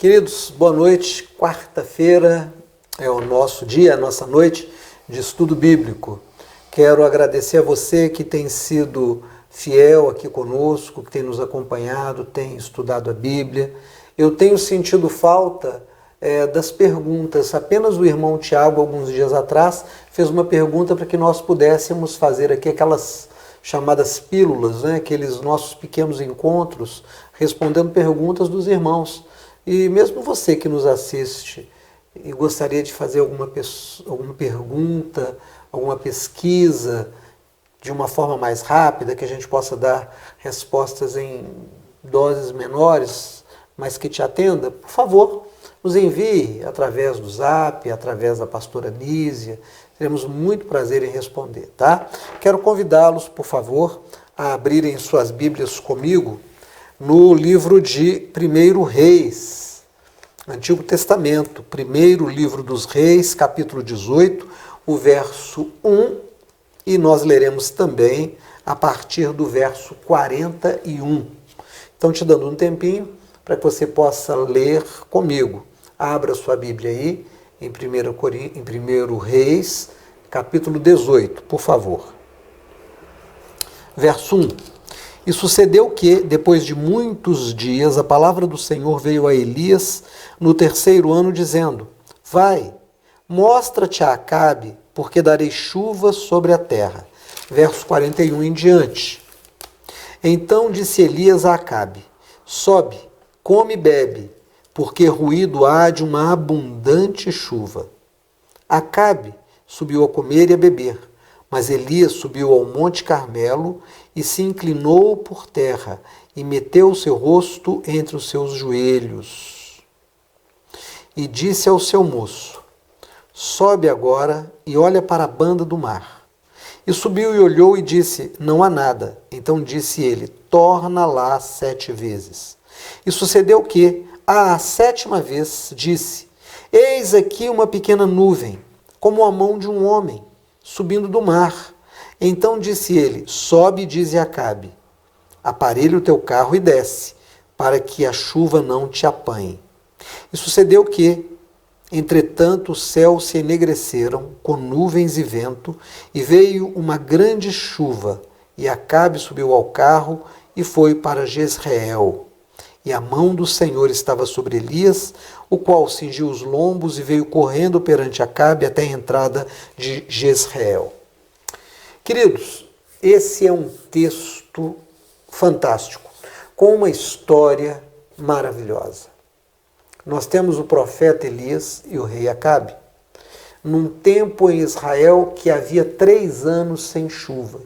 Queridos, boa noite. Quarta-feira é o nosso dia, a nossa noite de estudo bíblico. Quero agradecer a você que tem sido fiel aqui conosco, que tem nos acompanhado, tem estudado a Bíblia. Eu tenho sentido falta das perguntas. Apenas o irmão Tiago, alguns dias atrás, fez uma pergunta para que nós pudéssemos fazer aqui aquelas chamadas pílulas, aqueles nossos pequenos encontros, respondendo perguntas dos irmãos. E mesmo você que nos assiste e gostaria de fazer alguma pergunta, alguma pesquisa de uma forma mais rápida, que a gente possa dar respostas em doses menores, mas que te atenda, por favor, nos envie através do Zap, através da pastora Nísia. Teremos muito prazer em responder, tá? Quero convidá-los, por a abrirem suas Bíblias comigo no livro de 1 Reis, Antigo Testamento, primeiro livro dos Reis, capítulo 18, o verso 1, e nós leremos também a partir do verso 41. Então, te dando um tempinho para que você possa ler comigo. Abra sua Bíblia aí, em 1 Reis, capítulo 18, por favor. Verso 1. E sucedeu que, depois de muitos dias, a palavra do Senhor veio a Elias no terceiro ano, dizendo: Vai, mostra-te a Acabe, porque darei chuva sobre a terra. Verso 41 em diante. Então disse Elias a Acabe: Sobe, come e bebe, porque ruído há de uma abundante chuva. Acabe subiu a comer e a beber, mas Elias subiu ao monte Carmelo e se inclinou por terra e meteu o seu rosto entre os seus joelhos. E disse ao seu moço: Sobe agora e olha para a banda do mar. E subiu e olhou e disse: Não há nada. Então disse ele: Torna lá 7 vezes. E sucedeu que, à 7ª vez, disse: Eis aqui uma pequena nuvem, como a mão de um homem, subindo do mar. Então disse ele: Sobe e dize a Acabe: Aparelha o teu carro e desce, para que a chuva não te apanhe. E sucedeu que, entretanto, os céus se enegreceram com nuvens e vento, e veio uma grande chuva, e Acabe subiu ao carro e foi para Jezreel. E a mão do Senhor estava sobre Elias, o qual cingiu os lombos e veio correndo perante Acabe até a entrada de Jezreel. Queridos, esse é um texto fantástico, com uma história maravilhosa. Nós temos o profeta Elias e o rei Acabe, num tempo em Israel que havia 3 anos sem chuva.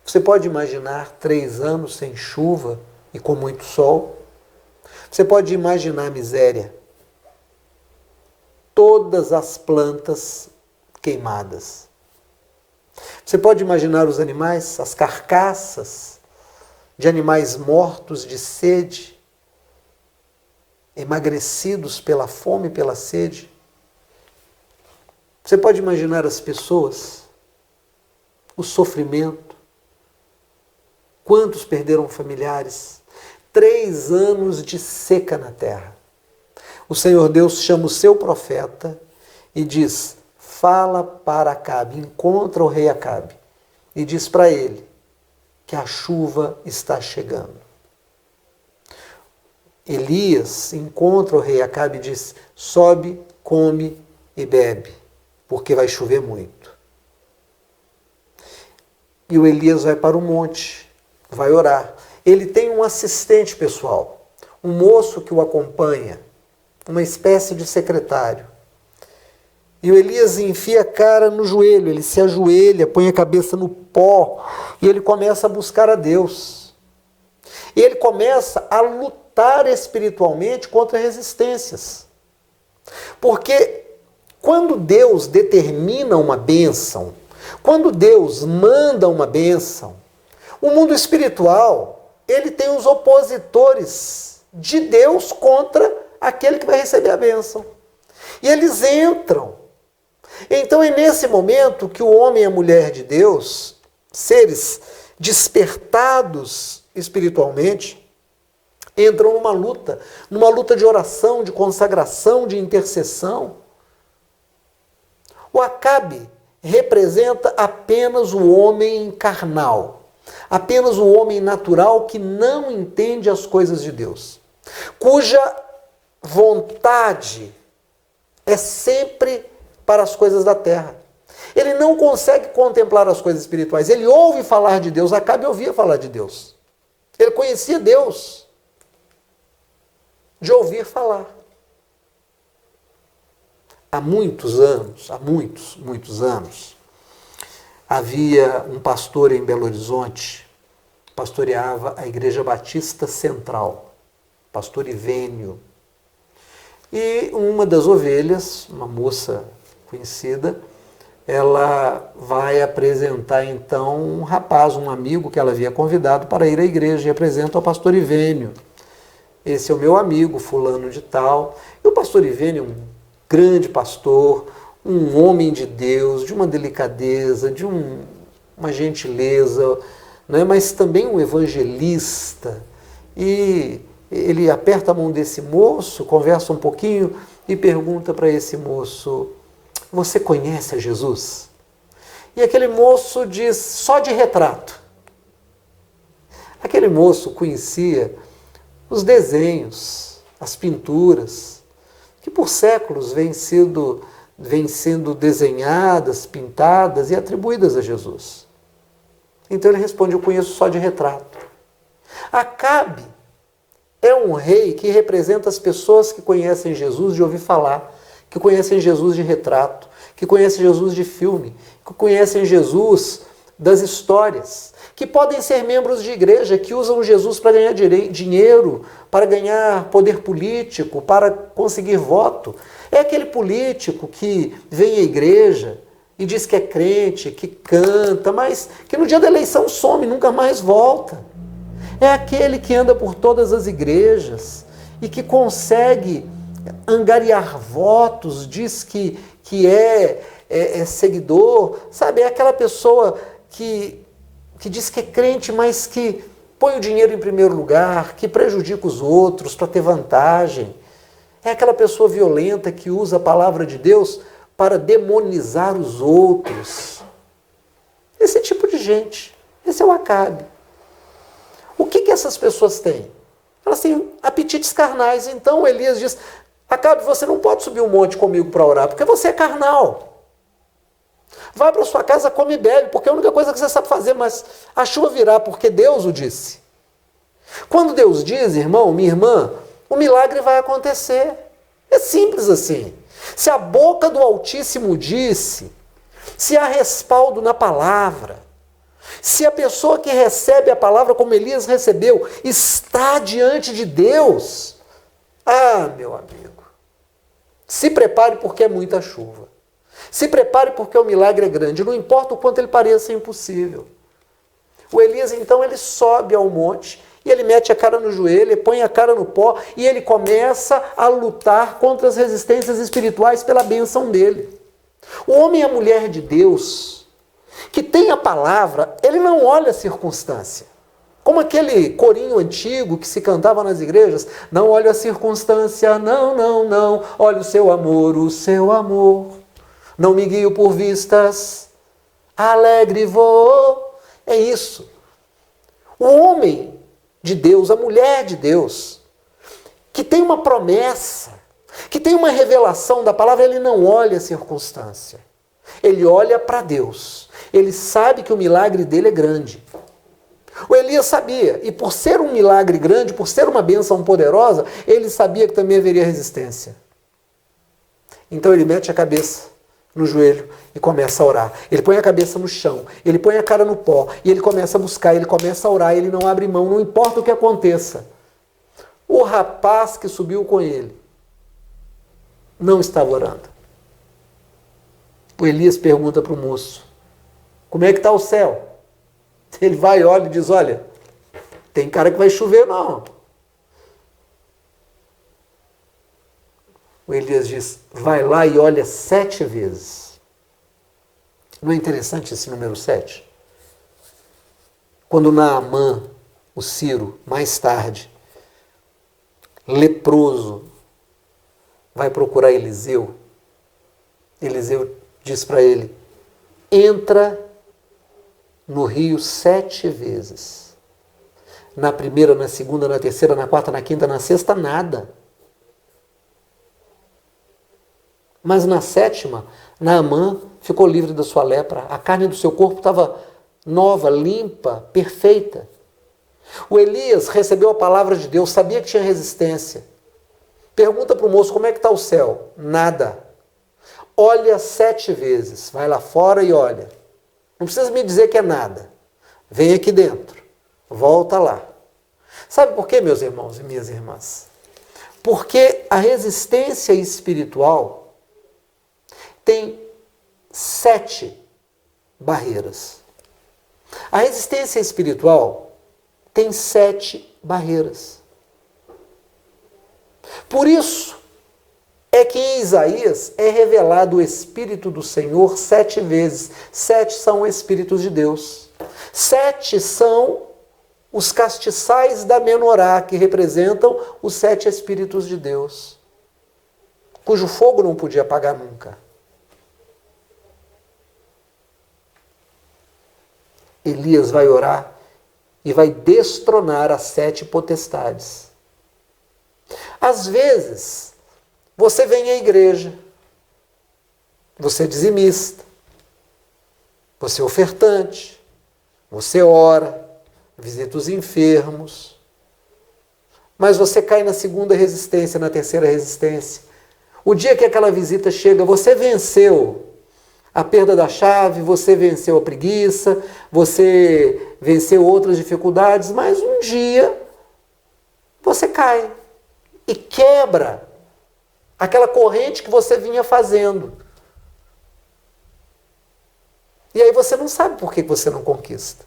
Você pode imaginar 3 anos sem chuva e com muito sol? Você pode imaginar a miséria. Todas as plantas queimadas. Você pode imaginar os animais, as carcaças de animais mortos de sede, emagrecidos pela fome e pela sede. Você pode imaginar as pessoas, o sofrimento. Quantos perderam familiares? 3 anos de seca na terra. O Senhor Deus chama o seu profeta e diz: fala para Acabe, encontra o rei Acabe e diz para ele que a chuva está chegando. Elias encontra o rei Acabe e diz: sobe, come e bebe, porque vai chover muito. E o Elias vai para o monte, vai orar. Ele tem um assistente pessoal, um moço que o acompanha, uma espécie de secretário. E o Elias enfia a cara no joelho, ele se ajoelha, põe a cabeça no pó e ele começa a buscar a Deus. E ele começa a lutar espiritualmente contra resistências. Porque quando Deus determina uma bênção, quando Deus manda uma bênção, o mundo espiritual, ele tem os opositores de Deus contra aquele que vai receber a bênção. E eles entram. Então é nesse momento que o homem e a mulher de Deus, seres despertados espiritualmente, entram numa luta de oração, de consagração, de intercessão. O Acabe representa apenas o homem carnal, apenas o homem natural que não entende as coisas de Deus, cuja vontade é sempre para as coisas da terra. Ele não consegue contemplar as coisas espirituais. Ele ouve falar de Deus. Acabe ouvia falar de Deus. Ele conhecia Deus de ouvir falar. Há muitos anos, havia um pastor em Belo Horizonte, pastoreava a Igreja Batista Central, pastor Ivênio. E uma das ovelhas, uma moça conhecida, ela vai apresentar então um rapaz, um amigo que ela havia convidado para ir à igreja, e apresenta ao pastor Ivênio. Esse é o meu amigo, fulano de tal. E o pastor Ivênio, um grande pastor, um homem de Deus, de uma delicadeza, de uma gentileza, né? Mas também um evangelista. E ele aperta a mão desse moço, conversa um pouquinho e pergunta para esse moço: você conhece a Jesus? E aquele moço diz: só de retrato. Aquele moço conhecia os desenhos, as pinturas, que por séculos vêm sendo desenhadas, pintadas e atribuídas a Jesus. Então ele responde: eu conheço só de retrato. Acabe é um rei que representa as pessoas que conhecem Jesus de ouvir falar, que conhecem Jesus de retrato, que conhecem Jesus de filme, que conhecem Jesus das histórias, que podem ser membros de igreja, que usam Jesus para ganhar dinheiro, para ganhar poder político, para conseguir voto. É aquele político que vem à igreja e diz que é crente, que canta, mas que no dia da eleição some, nunca mais volta. É aquele que anda por todas as igrejas e que consegue angariar votos, diz que é seguidor, sabe? É aquela pessoa que diz que é crente, mas que põe o dinheiro em primeiro lugar, que prejudica os outros para ter vantagem. É aquela pessoa violenta que usa a palavra de Deus para demonizar os outros. Esse tipo de gente, esse é o Acabe. O que essas pessoas têm? Elas têm apetites carnais. Então Elias diz: Acabe, você não pode subir um monte comigo para orar, porque você é carnal. Vai para sua casa, come e bebe, porque é a única coisa que você sabe fazer, mas a chuva virá, porque Deus o disse. Quando Deus diz, irmão, minha irmã, o milagre vai acontecer. É simples assim. Se a boca do Altíssimo disse, se há respaldo na palavra, se a pessoa que recebe a palavra como Elias recebeu está diante de Deus, meu amigo, se prepare porque é muita chuva. Se prepare porque o milagre é grande, não importa o quanto ele pareça impossível. O Elias, então, ele sobe ao monte e ele mete a cara no joelho, ele põe a cara no pó e ele começa a lutar contra as resistências espirituais pela bênção dele. O homem e a mulher de Deus, que tem a palavra, ele não olha a circunstância. Como aquele corinho antigo que se cantava nas igrejas: não olha a circunstância, não, não, não, olha o seu amor, o seu amor. Não me guio por vistas, alegre vou. É isso. O homem de Deus, a mulher de Deus, que tem uma promessa, que tem uma revelação da palavra, ele não olha a circunstância. Ele olha para Deus. Ele sabe que o milagre dele é grande. O Elias sabia, e por ser um milagre grande, por ser uma bênção poderosa, ele sabia que também haveria resistência. Então ele mete a cabeça no joelho e começa a orar. Ele põe a cabeça no chão, ele põe a cara no pó, e ele começa a buscar, ele começa a orar, ele não abre mão, não importa o que aconteça. O rapaz que subiu com ele não estava orando. O Elias pergunta para o moço: como é que está o céu? Ele vai, olha e diz: olha, tem cara que vai chover não. O Elias diz: vai lá e olha 7 vezes. Não é interessante esse número 7? Quando Naamã, o Ciro, mais tarde, leproso, vai procurar Eliseu. Eliseu diz para ele: entra no rio 7 vezes. Na primeira, na segunda, na terceira, na quarta, na quinta, na sexta, nada. Mas na sétima, Naamã ficou livre da sua lepra. A carne do seu corpo estava nova, limpa, perfeita. O Elias recebeu a palavra de Deus, sabia que tinha resistência. Pergunta para o moço: como é que está o céu? Nada. Olha 7 vezes. Vai lá fora e olha. Não precisa me dizer que é nada. Vem aqui dentro. Volta lá. Sabe por quê, meus irmãos e minhas irmãs? Porque a resistência espiritual tem 7 barreiras. A resistência espiritual tem 7 barreiras. Por isso é que em Isaías é revelado o Espírito do Senhor 7 vezes. 7 são Espíritos de Deus. 7 são os castiçais da menorá, que representam os 7 Espíritos de Deus, cujo fogo não podia apagar nunca. Elias vai orar e vai destronar as 7 potestades. Às vezes, você vem à igreja, você é dizimista, você é ofertante, você ora, visita os enfermos, mas você cai na segunda resistência, na terceira resistência. O dia que aquela visita chega, você venceu a perda da chave, você venceu a preguiça, você venceu outras dificuldades, mas um dia você cai e quebra aquela corrente que você vinha fazendo. E aí você não sabe por que você não conquista.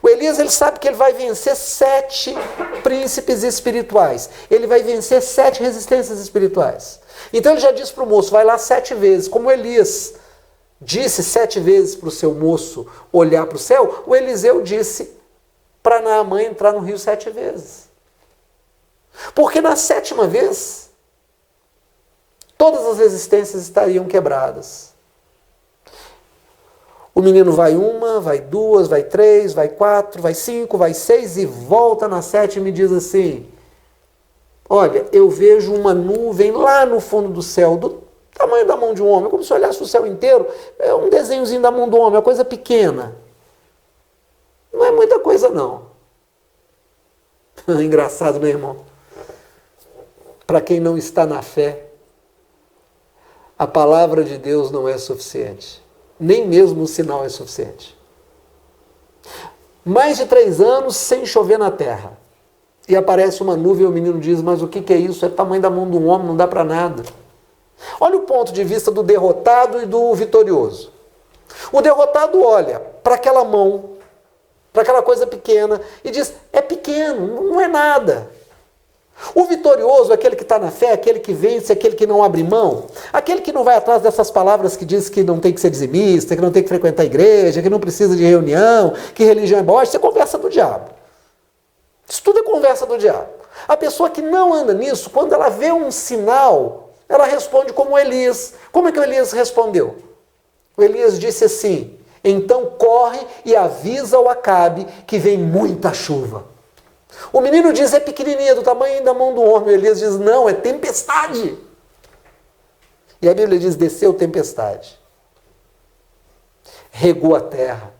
O Elias, ele sabe que ele vai vencer 7 príncipes espirituais. Ele vai vencer 7 resistências espirituais. Então ele já disse para o moço: vai lá 7 vezes. Como Elias disse 7 vezes para o seu moço olhar para o céu, o Eliseu disse para Naamã entrar no rio 7 vezes. Porque na 7ª vez, todas as resistências estariam quebradas. O menino vai 1, vai 2, vai 3, vai 4, vai 5, vai 6 e volta na 7 e me diz assim: olha, eu vejo uma nuvem lá no fundo do céu, do tamanho da mão de um homem, como se olhasse o céu inteiro, é um desenhozinho da mão do homem, é uma coisa pequena. Não é muita coisa não. Engraçado, né, irmão? Para quem não está na fé, a palavra de Deus não é suficiente. Nem mesmo o sinal é suficiente. Mais de 3 anos sem chover na terra. E aparece uma nuvem e o menino diz: mas o que é isso? É o tamanho da mão de um homem, não dá para nada. Olha o ponto de vista do derrotado e do vitorioso. O derrotado olha para aquela mão, para aquela coisa pequena e diz: é pequeno, não é nada. O vitorioso é aquele que está na fé, aquele que vence, aquele que não abre mão, aquele que não vai atrás dessas palavras que diz que não tem que ser dizimista, que não tem que frequentar a igreja, que não precisa de reunião, que religião é boa. Isso é conversa do diabo. Isso tudo é conversa do diabo. A pessoa que não anda nisso, quando ela vê um sinal, ela responde como Elias. Como é que o Elias respondeu? O Elias disse assim: então corre e avisa ao Acabe que vem muita chuva. O menino diz: é pequenininha, do tamanho da mão do homem. O Elias diz: não, é tempestade. E a Bíblia diz: desceu tempestade. Regou a terra.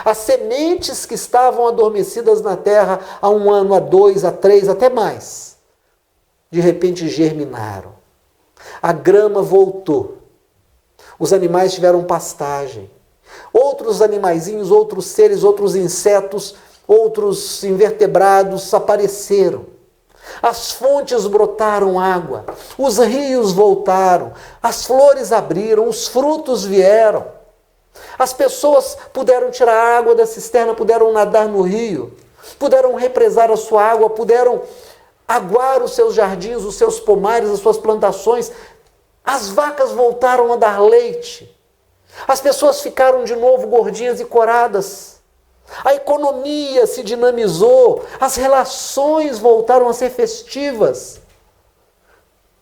As sementes que estavam adormecidas na terra há 1 ano, há 2, há 3, até mais, de repente germinaram. A grama voltou. Os animais tiveram pastagem. Outros animaizinhos, outros seres, outros insetos, outros invertebrados apareceram. As fontes brotaram água, os rios voltaram, as flores abriram, os frutos vieram. As pessoas puderam tirar a água da cisterna, puderam nadar no rio, puderam represar a sua água, puderam aguar os seus jardins, os seus pomares, as suas plantações. As vacas voltaram a dar leite. As pessoas ficaram de novo gordinhas e coradas. A economia se dinamizou, as relações voltaram a ser festivas.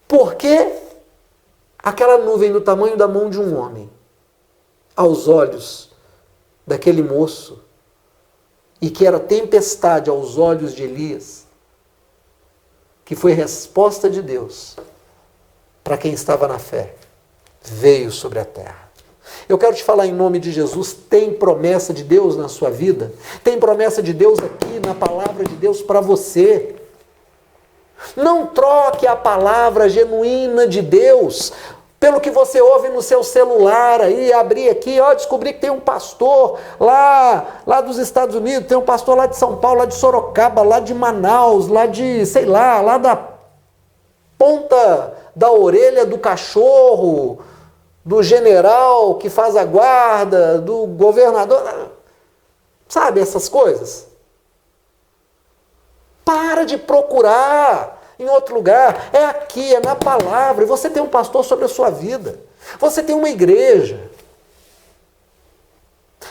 Por quê? Aquela nuvem do tamanho da mão de um homem, aos olhos daquele moço, e que era tempestade aos olhos de Elias, que foi resposta de Deus para quem estava na fé, veio sobre a terra. Eu quero te falar em nome de Jesus, tem promessa de Deus na sua vida, tem promessa de Deus aqui na palavra de Deus para você. Não troque a palavra genuína de Deus pelo que você ouve no seu celular aí, abrir aqui, descobri que tem um pastor lá dos Estados Unidos, tem um pastor lá de São Paulo, lá de Sorocaba, lá de Manaus, lá de, sei lá da ponta da orelha do cachorro, do general que faz a guarda, do governador, sabe essas coisas? Para de procurar em outro lugar, é aqui, é na palavra, e você tem um pastor sobre a sua vida, você tem uma igreja.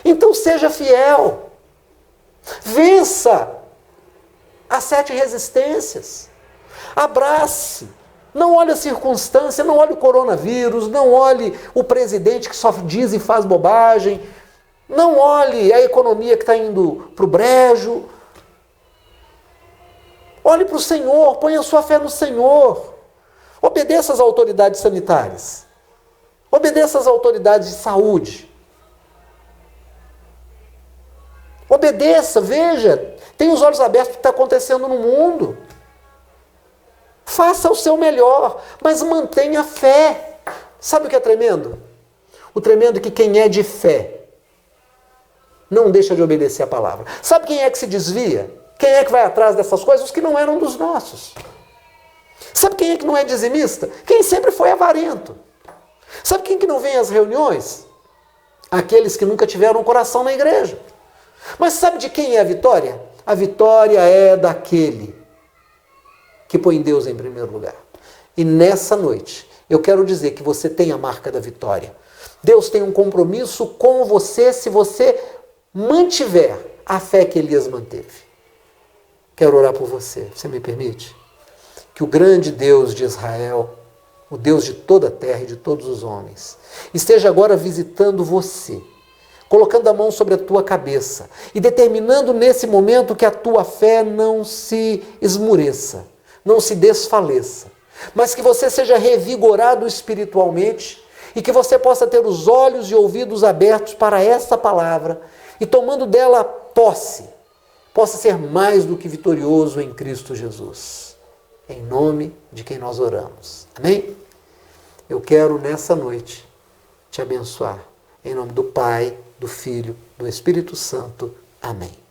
Então seja fiel, vença as 7 resistências, abrace. Não olhe a circunstância, não olhe o coronavírus, não olhe o presidente que só diz e faz bobagem, não olhe a economia que está indo para o brejo. Olhe para o Senhor, ponha a sua fé no Senhor. Obedeça às autoridades sanitárias. Obedeça às autoridades de saúde. Obedeça, veja, tenha os olhos abertos para o que está acontecendo no mundo. Faça o seu melhor, mas mantenha a fé. Sabe o que é tremendo? O tremendo é que quem é de fé não deixa de obedecer a palavra. Sabe quem é que se desvia? Quem é que vai atrás dessas coisas? Os que não eram dos nossos. Sabe quem é que não é dizimista? Quem sempre foi avarento. Sabe quem que não vem às reuniões? Aqueles que nunca tiveram um coração na igreja. Mas sabe de quem é a vitória? A vitória é daquele que põe Deus em primeiro lugar. E nessa noite, eu quero dizer que você tem a marca da vitória. Deus tem um compromisso com você se você mantiver a fé que Elias manteve. Quero orar por você. Você me permite? Que o grande Deus de Israel, o Deus de toda a terra e de todos os homens, esteja agora visitando você, colocando a mão sobre a tua cabeça e determinando nesse momento que a tua fé não se esmureça, não se desfaleça, mas que você seja revigorado espiritualmente e que você possa ter os olhos e ouvidos abertos para essa palavra e tomando dela posse, possa ser mais do que vitorioso em Cristo Jesus. Em nome de quem nós oramos. Amém? Eu quero nessa noite te abençoar. Em nome do Pai, do Filho, do Espírito Santo. Amém.